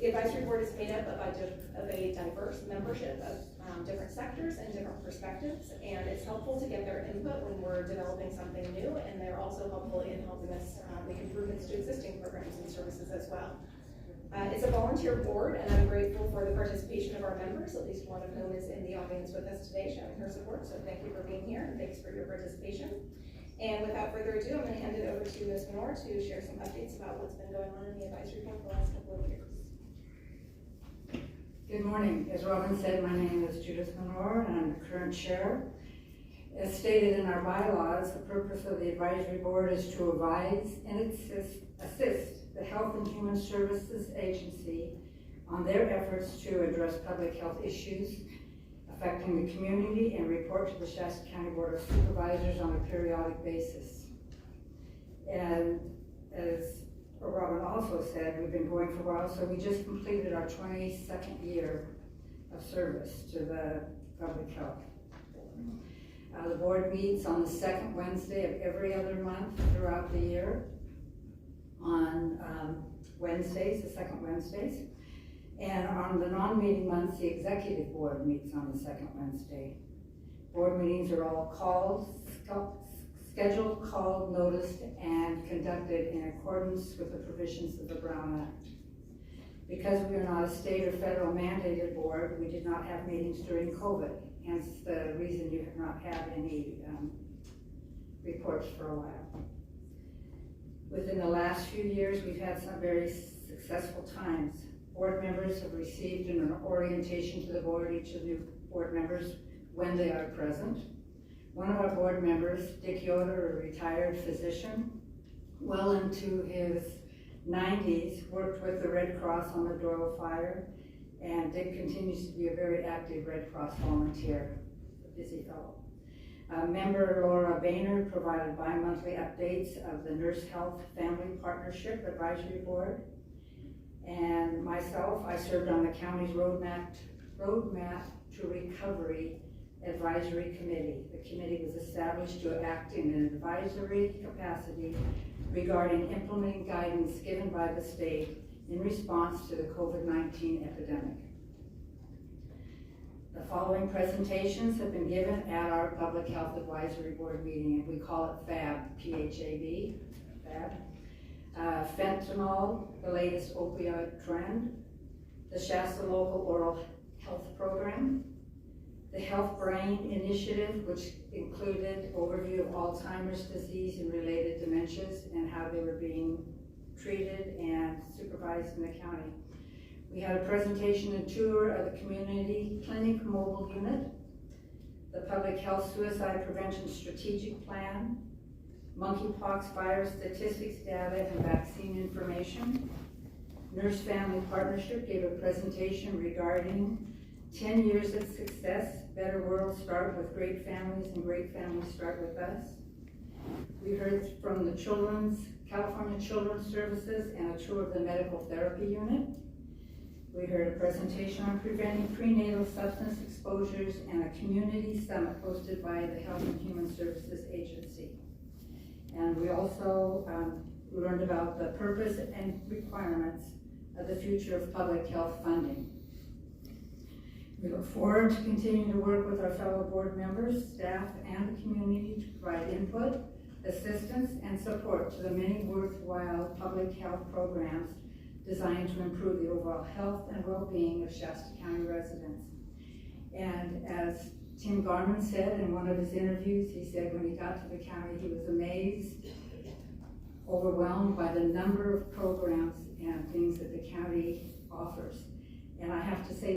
The advisory board is made up of a diverse membership of different sectors and different perspectives, and it's helpful to get their input when we're developing something new, and they're also helpful in helping us make improvements to existing programs and services as well. It's a volunteer board, and I'm grateful for the participation of our members, at least one of whom is in the audience with us today showing her support, so thank you for being here and thanks for your participation. And without further ado, I'm going to hand it over to Ms. Menor to share some updates about what's been going on in the advisory board for the last couple of years. Good morning. As Robin said, my name is Judith Menor, and I'm the current chair. As stated in our bylaws, the purpose of the advisory board is to advise and assist the Health and Human Services Agency on their efforts to address public health issues affecting the community and report to the Shasta County Board of Supervisors on a periodic basis. And as Robin also said, we've been going for a while, so we just completed our 22nd year of service to the public health. The board meets on the second Wednesday of every other month throughout the year, on Wednesdays, the second Wednesdays. And on the non-meeting months, the executive board meets on the second Wednesday. Board meetings are all scheduled, called, noticed, and conducted in accordance with the provisions of the Brown Act. Because we are not a state or federal mandated board, we did not have meetings during COVID, hence the reason you have not had any reports for a while. Within the last few years, we've had some very successful times. Board members have received an orientation to the board, each of the new board members, when they are present. One of our board members, Dick Yoder, a retired physician, well into his 90s, worked with the Red Cross on the Doyle fire, and Dick continues to be a very active Red Cross volunteer, a busy fellow. Member Laura Boehner provided bi-monthly updates of the Nurse Health Family Partnership Advisory Board. And myself, I served on the county's Roadmap to Recovery Advisory Committee. The committee was established to act in an advisory capacity regarding implementing guidance given by the state in response to the COVID-19 epidemic. The following presentations have been given at our Public Health Advisory Board meeting, and we call it FAB, P-H-A-B, FAB. Fentanyl, the latest opioid trend, the Shasta Local Oral Health Program, the Health Brain Initiative, which included overview of Alzheimer's disease and related dementias and how they were being treated and supervised in the county. We had a presentation and tour of the Community Clinic Mobile Unit, the Public Health Suicide Prevention Strategic Plan, monkeypox virus statistics, data, and vaccine information. Nurse Family Partnership gave a presentation regarding 10 years of success, better world start with great families and great families start with us. We heard from the California Children's Services and a tour of the Medical Therapy Unit. We heard a presentation on preventing prenatal substance exposures and a community summit hosted by the Health and Human Services Agency. And we also learned about the purpose and requirements of the future of public health funding. We look forward to continuing to work with our fellow board members, staff, and the community to provide input, assistance, and support to the many worthwhile public health programs designed to improve the overall health and well-being of Shasta County residents. And as Tim Garman said in one of his interviews, he said when he got to the county, he was amazed, overwhelmed by the number of programs and things that the county offers. And I have to say,